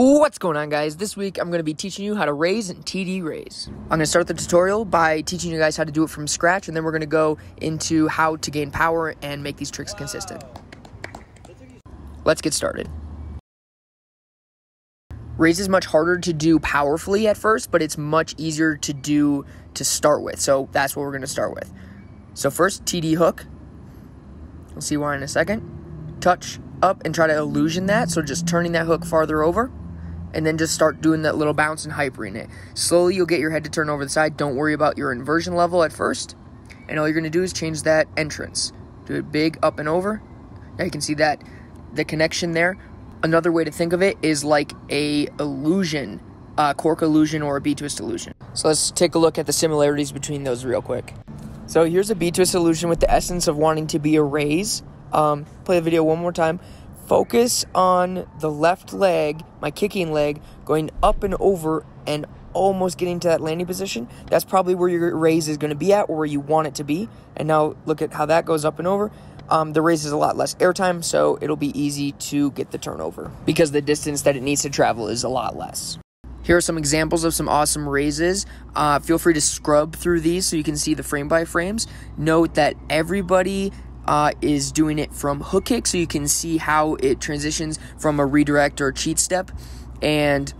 What's going on, guys? This week I'm going to be teaching you how to raise and TD raise. I'm going to start the tutorial by teaching you guys how to do it from scratch, and then we're going to go into how to gain power and make these tricks consistent. Let's get started. Raise is much harder to do powerfully at first, but it's much easier to do to start with, so that's what we're going to start with. So first, TD hook. We'll see why in a second. Touch up and try to illusion that, so just turning that hook farther over. And then just start doing that little bounce and hypering it. Slowly, you'll get your head to turn over the side. Don't worry about your inversion level at first. And all you're going to do is change that entrance. Do it big up and over. Now you can see that the connection there. Another way to think of it is like a illusion, cork illusion or a B-twist illusion. So let's take a look at the similarities between those real quick. So here's a B-twist illusion with the essence of wanting to be a raise. Play the video one more time. Focus on the left leg, my kicking leg, going up and over and almost getting to that landing position. That's probably where your raise is going to be at, or where you want it to be. And now look at how that goes up and over. The raise is a lot less airtime, so it'll be easy to get the turnover because the distance that it needs to travel is a lot less. Here are some examples of some awesome raises. Feel free to scrub through these so you can see the frame by frames. Note that everybody is doing it from hook kick, so you can see how it transitions from a redirect or cheat step. And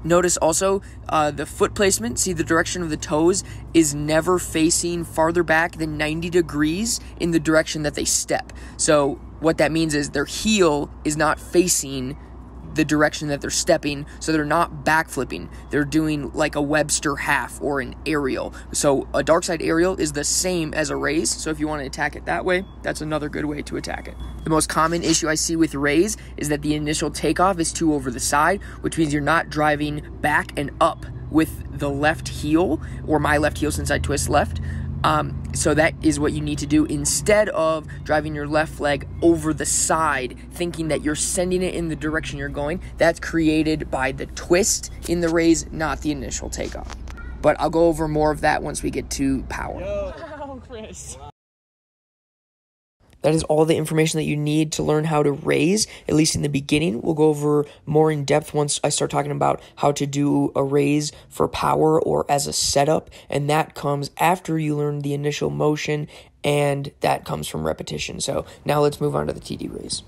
notice also the foot placement. See, the direction of the toes is never facing farther back than 90 degrees in the direction that they step. So what that means is their heel is not facing the direction that they're stepping, so they're not backflipping. They're doing like a Webster half or an aerial. So a dark side aerial is the same as a raise, so if you want to attack it that way, that's another good way to attack it. The most common issue I see with raise is that the initial takeoff is too over the side, which means you're not driving back and up with the left heel, or my left heel since I twist left. So that is what you need to do instead of driving your left leg over the side, thinking that you're sending it in the direction you're going. That's created by the twist in the raise, not the initial takeoff. But I'll go over more of that once we get to power. Yo, Chris. That is all the information that you need to learn how to raise, at least in the beginning. We'll go over more in depth once I start talking about how to do a raise for power or as a setup, and that comes after you learn the initial motion, and that comes from repetition. So now let's move on to the TD raise.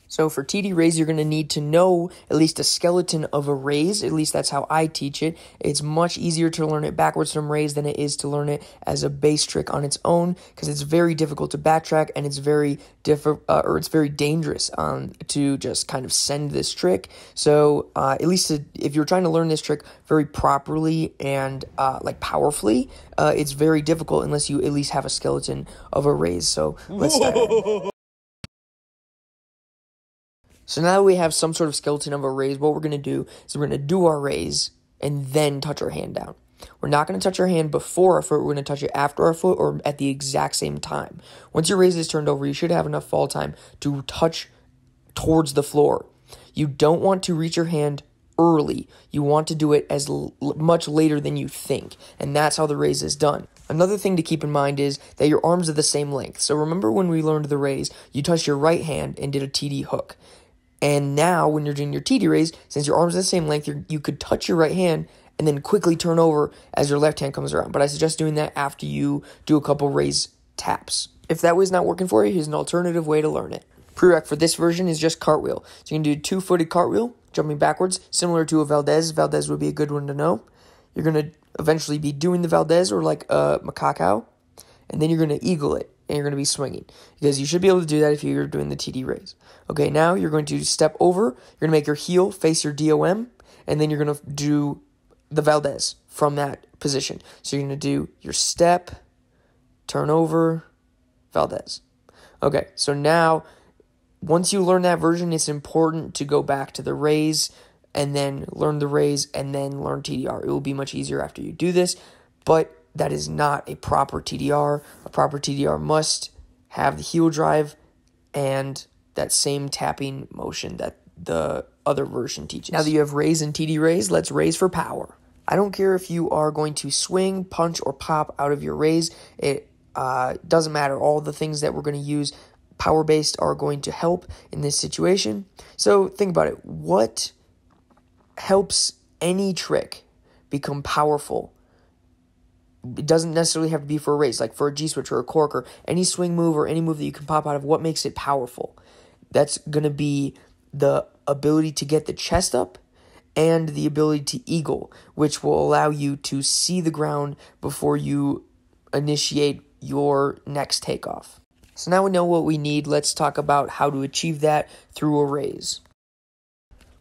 So for TD raise, you're going to need to know at least a skeleton of a raise. At least that's how I teach it. It's much easier to learn it backwards from raise than it is to learn it as a base trick on its own, because it's very difficult to backtrack, and it's very dangerous to just kind of send this trick. So at least if you're trying to learn this trick very properly and like powerfully, it's very difficult unless you at least have a skeleton of a raise. So let's start. So now that we have some sort of skeleton of a raise, what we're going to do is we're going to do our raise and then touch our hand down. We're not going to touch our hand before our foot. We're going to touch it after our foot or at the exact same time. Once your raise is turned over, you should have enough fall time to touch towards the floor. You don't want to reach your hand early. You want to do it as much later than you think, and that's how the raise is done. Another thing to keep in mind is that your arms are the same length. So remember when we learned the raise, you touched your right hand and did a TD hook. And now, when you're doing your TD raise, since your arms are the same length, you could touch your right hand and then quickly turn over as your left hand comes around. But I suggest doing that after you do a couple raise taps. If that way's not working for you, here's an alternative way to learn it. Prereq for this version is just cartwheel. So you can do a two-footed cartwheel, jumping backwards, similar to a Valdez. Valdez would be a good one to know. You're going to eventually be doing the Valdez or like a macaco, and then you're going to eagle it. And you're going to be swinging, because you should be able to do that if you're doing the TD raise. Okay, now you're going to step over. You're going to make your heel face your DOM, and then you're going to do the Valdez from that position. So you're going to do your step, turn over, Valdez. Okay, so now once you learn that version, it's important to go back to the raise and then learn the raise and then learn TDR. It will be much easier after you do this, but that is not a proper TDR. A proper TDR must have the heel drive and that same tapping motion that the other version teaches. Now that you have raise and TD raise, let's raise for power. I don't care if you are going to swing, punch, or pop out of your raise. It doesn't matter. All the things that we're going to use power-based are going to help in this situation. So think about it. What helps any trick become powerful? It doesn't necessarily have to be for a raise, like for a G-switch or a cork or any swing move or any move that you can pop out of. What makes it powerful? That's going to be the ability to get the chest up and the ability to eagle, which will allow you to see the ground before you initiate your next takeoff. So now we know what we need. Let's talk about how to achieve that through a raise.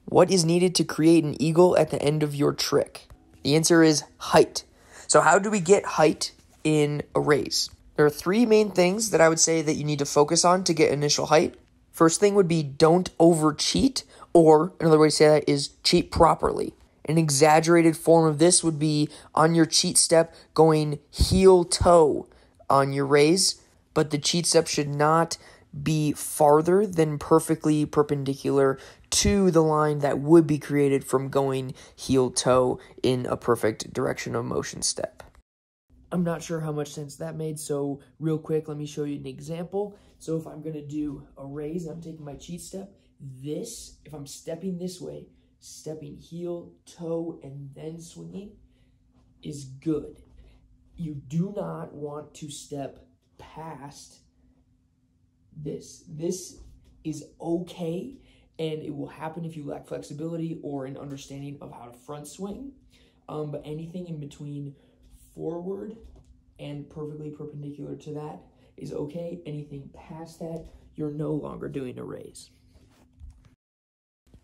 What is needed to create an eagle at the end of your trick? The answer is height. So how do we get height in a raise? There are three main things that I would say that you need to focus on to get initial height. First thing would be don't over-cheat, or another way to say that is cheat properly. An exaggerated form of this would be on your cheat step going heel-toe on your raise, but the cheat step should not be farther than perfectly perpendicular to the line that would be created from going heel-toe in a perfect direction of motion step. I'm not sure how much sense that made, so real quick, let me show you an example. So if I'm going to do a raise, I'm taking my cheat step. This, if I'm stepping this way, stepping heel, toe, and then swinging is good. You do not want to step past this. This is okay, and it will happen if you lack flexibility or an understanding of how to front swing. But anything in between forward and perfectly perpendicular to that is okay. Anything past that, you're no longer doing a raise.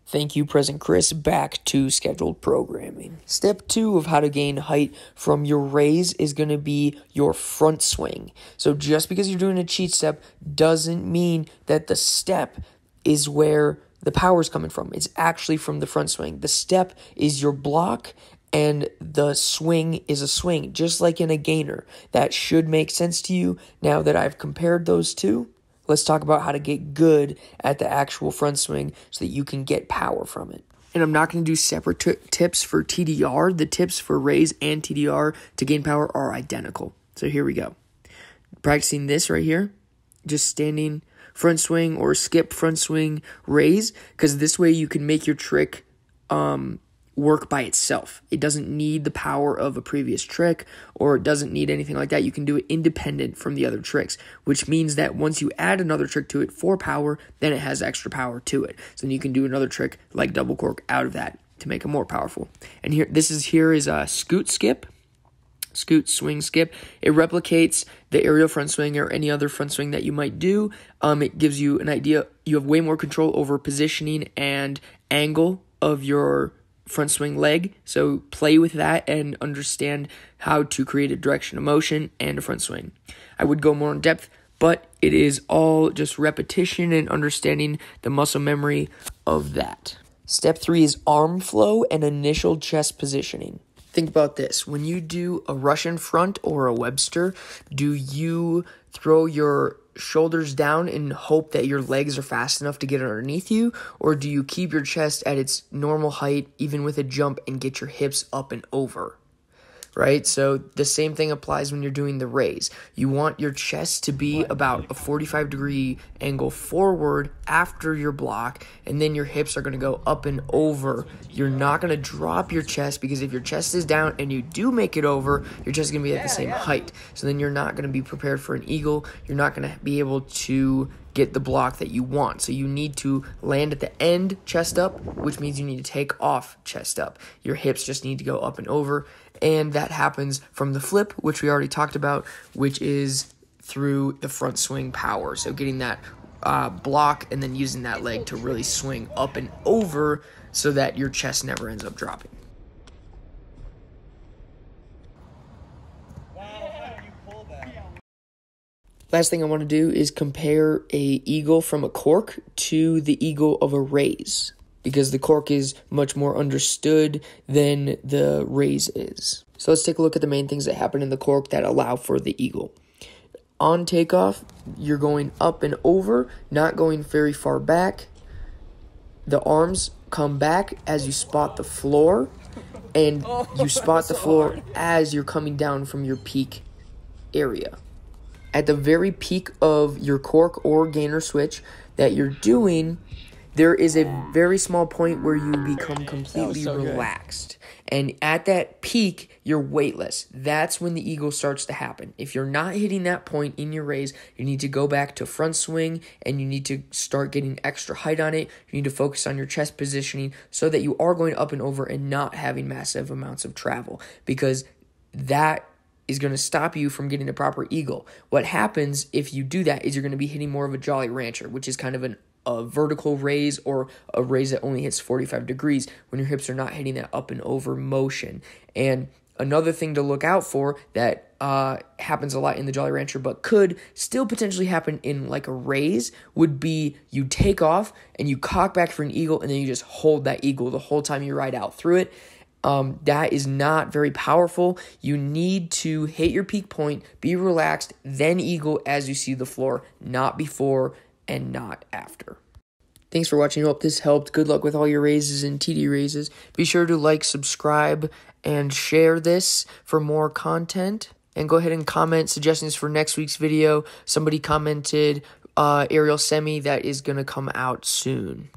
Thank you, Present Chris. Back to scheduled programming. Step 2 of how to gain height from your raise is going to be your front swing. So just because you're doing a cheat step doesn't mean that the step is where the power is coming from. It's actually from the front swing. The step is your block, and the swing is a swing, just like in a gainer. That should make sense to you now that I've compared those two. Let's talk about how to get good at the actual front swing so that you can get power from it. And I'm not going to do separate tips for TDR. The tips for raise and TDR to gain power are identical. So here we go. Practicing this right here, just standing front swing or skip front swing raise, because this way you can make your trick work by itself. It doesn't need the power of a previous trick, or it doesn't need anything like that. You can do it independent from the other tricks, which means that once you add another trick to it for power, then it has extra power to it. So then you can do another trick like double cork out of that to make it more powerful. And here is a scoot skip. Scoot, swing, skip. It replicates the aerial front swing or any other front swing that you might do. It gives you an idea. You have way more control over positioning and angle of your front swing leg, so play with that and understand how to create a direction of motion and a front swing. I would go more in depth, but it is all just repetition and understanding the muscle memory of that. Step 3 is arm flow and initial chest positioning. Think about this. When you do a Russian front or a Webster, do you throw your shoulders down and hope that your legs are fast enough to get underneath you? Or do you keep your chest at its normal height, even with a jump, and get your hips up and over? Right? So the same thing applies when you're doing the raise. You want your chest to be about a 45-degree angle forward after your block, and then your hips are going to go up and over. You're not going to drop your chest, because if your chest is down and you do make it over, your chest is going to be at the same height. So then you're not going to be prepared for an eagle. You're not going to be able to get the block that you want. So you need to land at the end chest up, which means you need to take off chest up. Your hips just need to go up and over, and that happens from the flip, which we already talked about, which is through the front swing power. So getting that block and then using that leg to really swing up and over so that your chest never ends up dropping. Last thing I want to do is compare a eagle from a cork to the eagle of a raise, because the cork is much more understood than the raise is. So let's take a look at the main things that happen in the cork that allow for the eagle. On takeoff, you're going up and over, not going very far back. The arms come back as you spot the floor, and you spot the floor as you're coming down from your peak area. at the very peak of your cork or gainer switch that you're doing, there is a very small point where you become completely relaxed. And at that peak, you're weightless. That's when the eagle starts to happen. If you're not hitting that point in your raise, you need to go back to front swing and you need to start getting extra height on it. You need to focus on your chest positioning so that you are going up and over and not having massive amounts of travel, because that is going to stop you from getting a proper eagle. What happens if you do that is you're going to be hitting more of a Jolly Rancher, which is kind of a vertical raise, or a raise that only hits 45 degrees when your hips are not hitting that up and over motion. And another thing to look out for that happens a lot in the Jolly Rancher but could still potentially happen in like a raise would be you take off and you cock back for an eagle and then you just hold that eagle the whole time you ride out through it. That is not very powerful. You need to hit your peak point, be relaxed, then eagle as you see the floor, not before and not after. Thanks for watching. I hope this helped. Good luck with all your raises and TD raises. Be sure to like, subscribe, and share this for more content. And go ahead and comment suggestions for next week's video. Somebody commented aerial semi that is going to come out soon.